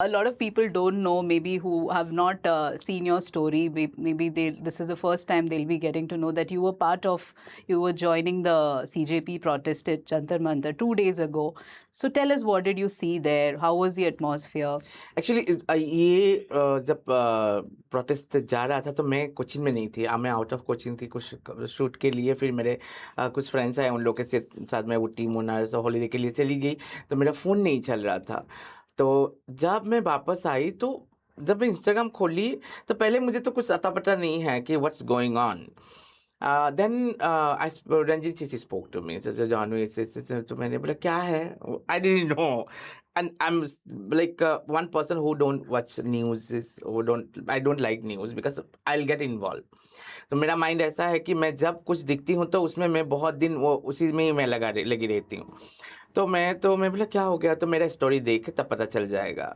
A lot of people don't know, maybe who have not seen your story. Maybe this is the first time they'll be getting to know that you were joining the CJP protest at Jantar Mantar 2 days ago. So tell us, what did you see there? How was the atmosphere? Actually ये जब protest जा रहा था तो मैं कोचिन में नहीं थी। मैं आउट ऑफ कोचिन थी कुछ शूट के लिए। फिर मेरे कुछ फ्रेंड्स आए, उन लोग के साथ मैं ऊटी मुन्नार हॉलीडे के लिए चली गई, तो मेरा फ़ोन नहीं चल रहा था। तो जब मैं वापस आई, तो जब मैं इंस्टाग्राम खोली, तो पहले मुझे तो कुछ अता पता नहीं है कि what's going on. Then Ranjit Chichi spoke to me, Janvi से, तो मैंने बोला क्या है, I didn't know. and I'm like one person who don't watch news, is who don't I don't like news because I'll get involved. तो मेरा माइंड ऐसा है कि मैं जब कुछ दिखती हूँ तो उसमें मैं बहुत दिन वो उसी में ही मैं लगी रहती हूँ। तो मैं बोला क्या हो गया, तो मेरा स्टोरी देख तब पता चल जाएगा।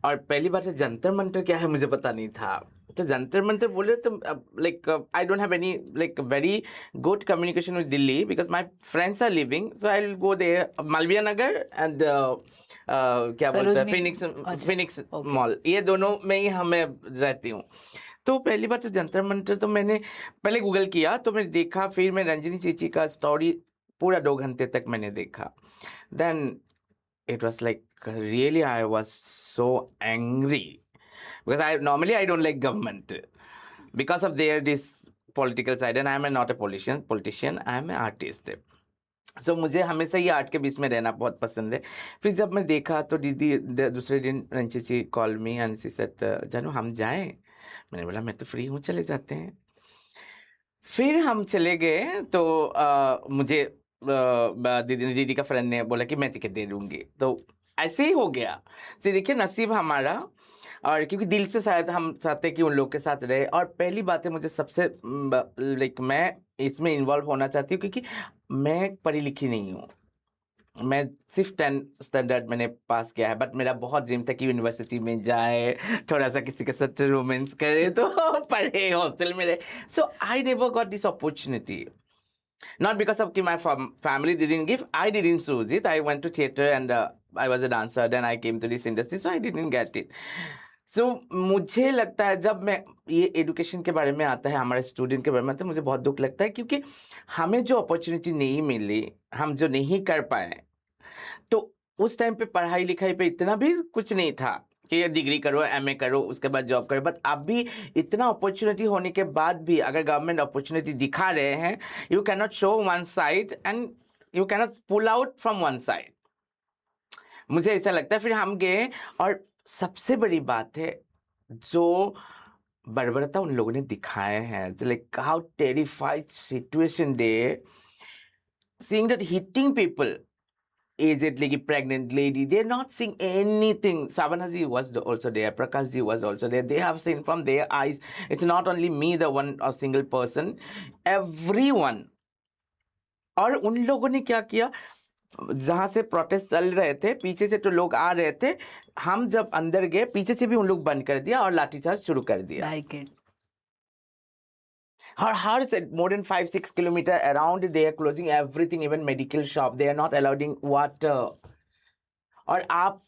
और पहली बात है, जंतर मंतर क्या है मुझे पता नहीं था। तो जंतर मंतर बोले तो like I don't have any like very good communication with Delhi because my friends are living, so I will go there Malviya Nagar and क्या बोलते हैं, Sarojini, फिनिक्स अच्छा, फिनिक्स okay. मॉल, ये दोनों में ही हमें रहती हूँ। तो पहली बात तो जंतर मंतर तो मैंने पहले गूगल किया, तो मैं देखा, फिर मैं रंजनी चीची का स्टोरी पूरा 2 घंटे तक मैंने देखा। Then it was like really I was so angry because I don't like government because of their this political side, and I am not a politician, I am an artist. सो मुझे हमेशा ये art के बीच में रहना बहुत पसंद है। फिर जब मैं देखा तो दीदी दूसरे दिन रंजीची call me and she said जानू हम जाएं। मैंने बोला मैं तो फ्री हूँ, चले जाते हैं। फिर हम चले गए तो मुझे दीदी का फ्रेंड ने बोला कि मैं टिकट दे दूंगी, तो ऐसे ही हो गया। तो देखिए नसीब हमारा, और क्योंकि दिल से शायद हम चाहते कि उन लोग के साथ रहे। और पहली बात है, मुझे सबसे लाइक मैं इसमें इन्वॉल्व होना चाहती हूँ क्योंकि मैं पढ़ी लिखी नहीं हूँ। मैं सिर्फ 10 स्टैंडर्ड मैंने पास किया है, बट मेरा बहुत ड्रीम था कि यूनिवर्सिटी में जाए, थोड़ा सा किसी के साथ रोमांस करे, तो पढ़े, हॉस्टल में रहे। So I never got this opportunity, not because of my family didn't give, I didn't choose it. I went to theater and I was a dancer, then I came to this industry, so I didn't get it. So मुझे लगता है जब मैं ये education के बारे में आता है, हमारे स्टूडेंट के बारे में आता है, मुझे बहुत दुख लगता है क्योंकि हमें जो अपॉर्चुनिटी नहीं मिली, हम जो नहीं कर पाए, तो उस टाइम पे पढ़ाई लिखाई पे इतना भी कुछ नहीं था कि ये डिग्री करो, एमए करो, उसके बाद जॉब करो। बट अभी इतना अपॉर्चुनिटी होने के बाद भी अगर गवर्नमेंट अपॉर्चुनिटी दिखा रहे हैं, you can not show one side and you can not pull out from one side. मुझे ऐसा लगता है। फिर हम गए, और सबसे बड़ी बात है जो बर्बरता उन लोगों ने दिखाए हैं, like how terrified situation they, seeing that hitting people, aged lady, pregnant lady, they're not seeing anything. Savanaji was also there, Prakashji was also there. They have seen from their eyes. It's not only me, the one or single person, everyone. और उन लोगों ने क्या किया, जहां से protest चल रहे थे पीछे से तो लोग आ रहे थे, हम जब अंदर गए पीछे से भी उन लोग बंद कर दिया और लाठीचार्ज शुरू कर दिया। Like it. Her said more than 5-6 kilometers around they are closing everything, even medical shop they are not allowing water. और आप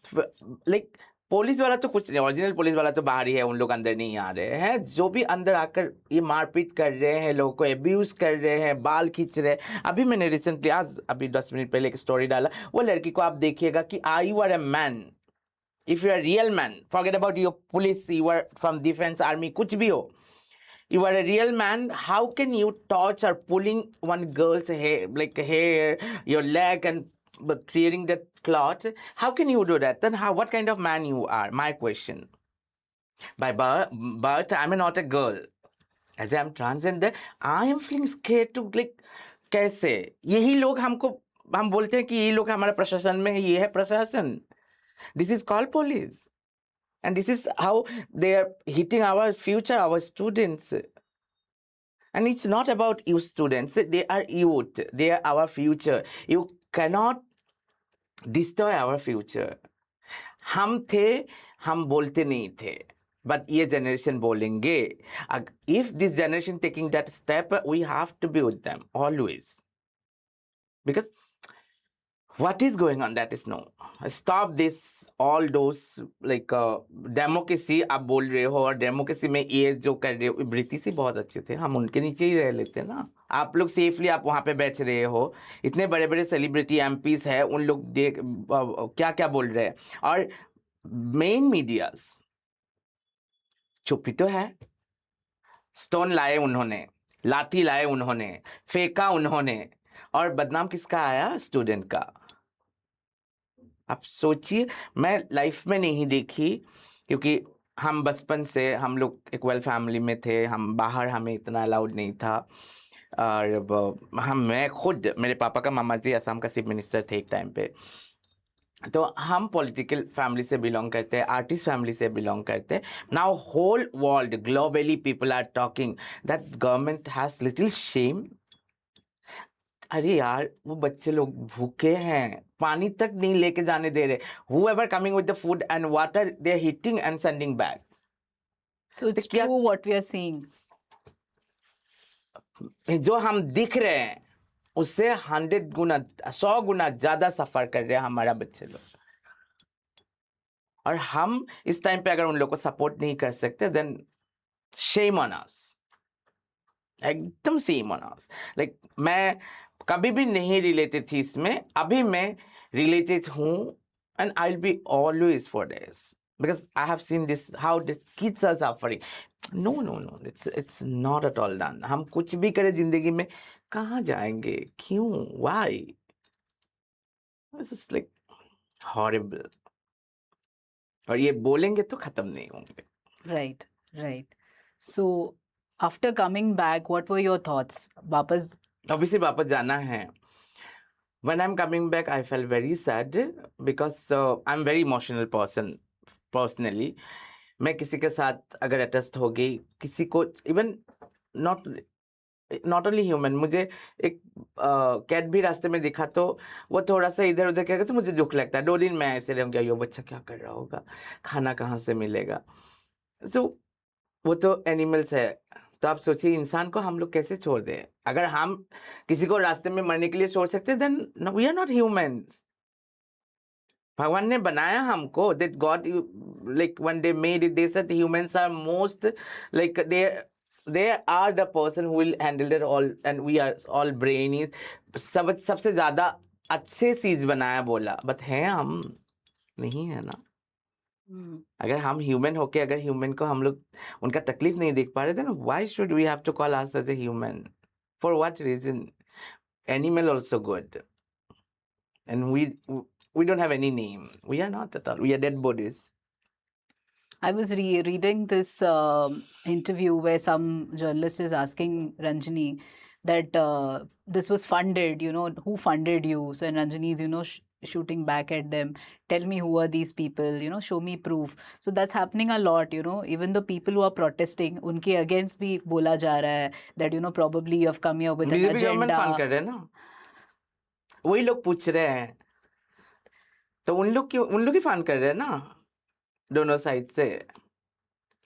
लाइक पुलिस वाला तो कुछ नहीं, ओरिजिनल पुलिस वाला तो बाहर ही है, उन लोग अंदर नहीं आ रहे हैं। जो भी अंदर आकर ये मारपीट कर रहे हैं, लोगों को एब्यूज कर रहे हैं, बाल खींच रहे हैं। अभी मैंने रिसेंटली अभी 10 मिनट पहले एक स्टोरी डाला, वो लड़की को आप देखिएगा कि you are a man, if you are real man, forget about your police, you are from defence army, कुछ भी हो, you are a real man, how can you touch or pulling one girl's hair, like hair, your leg, and creating that cloth? How can you do that? Then what kind of man you are? My question. By birth I'm not a girl. As I'm transgender, I am feeling scared to like, कैसे यही लोग हमको, हम बोलते हैं कि ये लोग हमारे प्रशासन में है, ये है प्रशासन, this is called police. And this is how they are hitting our future, our students. And it's not about you students, they are youth, they are our future. You cannot destroy our future. हम थे, हम बोलते नहीं थे, but ये generation बोलेंगे। If this generation taking that step, we have to be with them always. Because what is going on, that is no. Stop this, all those like democracy आप बोल रहे हो, और डेमोक्रेसी में ये जो कर रहे हो, ब्रिटिश ही बहुत अच्छे थे, हम उनके नीचे ही रह लेते ना। आप लोग सेफली आप वहां पे बैठ रहे हो, इतने बड़े बड़े सेलिब्रिटी एमपीज है, उन लोग देख क्या क्या बोल रहे हैं, और मेन मीडियाज चुप ही तो है। स्टोन लाए उन्होंने, लाठी लाए उन्होंने, फेंका उन्होंने, और बदनाम किसका आया? स्टूडेंट का। आप सोचिए, मैं लाइफ में नहीं देखी, क्योंकि हम बचपन से हम लोग एक वेल फैमिली में थे, हम बाहर हमें इतना अलाउड नहीं था, और हम मैं खुद, मेरे पापा का मामा जी असम का चीफ मिनिस्टर थे एक टाइम पे, तो हम पॉलिटिकल फैमिली से बिलोंग करते हैं, आर्टिस्ट फैमिली से बिलोंग करते हैं। Now whole world globally people are talking that government has little shame. अरे यार, वो बच्चे लोग भूखे हैं, पानी तक नहीं लेके जाने दे रहे। whoever coming with the food and water, they are hitting and sending back. So it's क्या true what we are seeing. जो हम दिख रहे हैं उससे 100 गुना 100 गुना ज्यादा सफर कर रहे हैं हमारा बच्चे लोग, और हम इस टाइम पे अगर उन लोग को सपोर्ट नहीं कर सकते, देन शेम ऑन अस, एकदम सेम ऑन अस। लाइक मैं कभी भी नहीं रिलेटेड थी इसमें, अभी मैं रिलेटेड हूँ, and I will be always for this, because I have seen this how this kids are suffering. No no no, it's not at all done. हम कुछ भी करें जिंदगी में, कहाँ जाएंगे, क्यों, व्हाई? इट्स लाइक हॉरिबल, और ये बोलेंगे तो खत्म नहीं होंगे। Right, right. So after coming back, what were your thoughts? वापस ऑब्वियसली वापस जाना है। When I'm coming back, I felt very sad because I'm very emotional person personally. मैं किसी के साथ अगर अटैच्ड हो गई, किसी को इवन नॉट ओनली ह्यूमन, मुझे एक कैट भी रास्ते में दिखा तो वो थोड़ा सा इधर उधर करेगा तो मुझे दुख लगता है। 2 दिन मैं ऐसे रहूँगा, यो बच्चा क्या कर रहा होगा, खाना कहाँ से मिलेगा। सो वो तो एनिमल्स है, तो आप सोचिए इंसान को हम लोग कैसे छोड़ दें। अगर हम किसी को रास्ते में मरने के लिए छोड़ सकते हैं, then we are not humans. भगवान ने बनाया हमको, that God like when they made it, they said humans are most like they are the person who will handle it all, and we are all brainies। सबसे ज्यादा अच्छे चीज बनाया बोला, बट है हम नहीं है ना। अगर हम ह्यूमन होके, अगर ह्यूमन को हम लोग उनका तकलीफ नहीं देख पा रहे, then why should we have to call us as a human? For what reason? Animal also good, and we don't have any name. We are not at all. We are dead bodies. I was reading this interview where some journalist is asking Ranjini that this was funded, who funded you? So and Ranjini is, shooting back at them. Tell me who are these people, show me proof. So that's happening a lot, even the people who are protesting, unke against bhi bola ja raha hai that, probably you have come here with an BJP government agenda. Fund कर रहे हैं ना, वही लोग पूछ रहे हैं, तो उन लोग ही फंड कर रहे हैं ना, दोनों साइड से।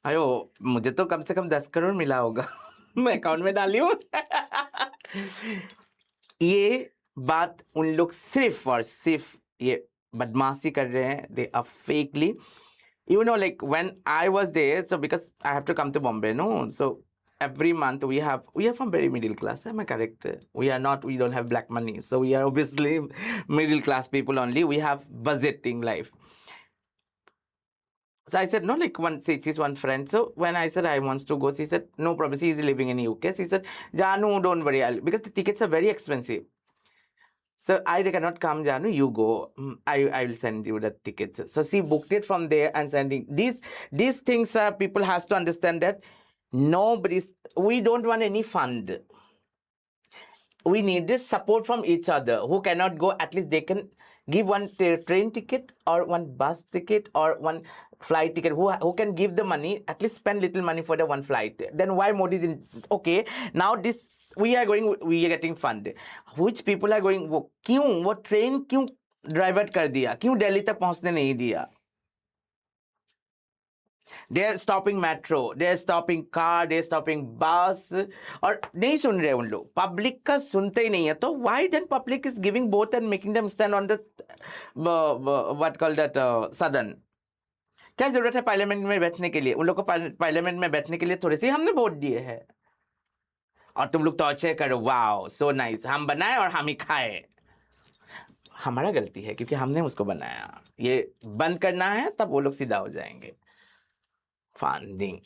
अयो, मुझे तो कम से कम 10 करोड़ मिला होगा मैं अकाउंट में डाली हूँ ये बात उन लोग सिर्फ और सिर्फ ये बदमाशी कर रहे हैं, they are fakely, like when I was there, so because I have to come to Bombay, no, so every month we are from very middle class, am I correct? We don't have black money, so we are obviously middle class people only. We have budgeting life. So I said, no, like she's one friend. So when I said I wants to go, she said, no problem. She is living in UK. She said, Janu, don't worry, because the tickets are very expensive. So I cannot come, Janu, you go. I will send you the tickets. So she booked it from there and sending. These things are, people has to understand that we don't want any fund. We need this support from each other. Who cannot go, at least they can give one train ticket or one bus ticket or one flight ticket. Who can give the money, at least spend little money for the one flight. Then why Modi is in, okay, now this we are getting fund. Which people are going, क्यों वो train क्यों divert कर दिया, क्यों दिल्ली तक पहुंचने नहीं दिया? They are stopping metro, they are stopping car, they are stopping bus, और नहीं सुन रहे उन लोग, पब्लिक का सुनते ही नहीं है। तो why then public is giving both and making them stand on the what call that सदन? क्या जरूरत है पार्लियामेंट में बैठने के लिए? उन लोग को पार्लियामेंट में बैठने के लिए थोड़े से हमने वोट दिए हैं, और तुम लोग टॉर्चर करो, वाओ सो नाइस, हम बनाए और हम ही खाए। हमारा गलती है क्योंकि हमने उसको बनाया। ये बंद करना है तब वो लोग सीधा हो जाएंगे। फंडिंग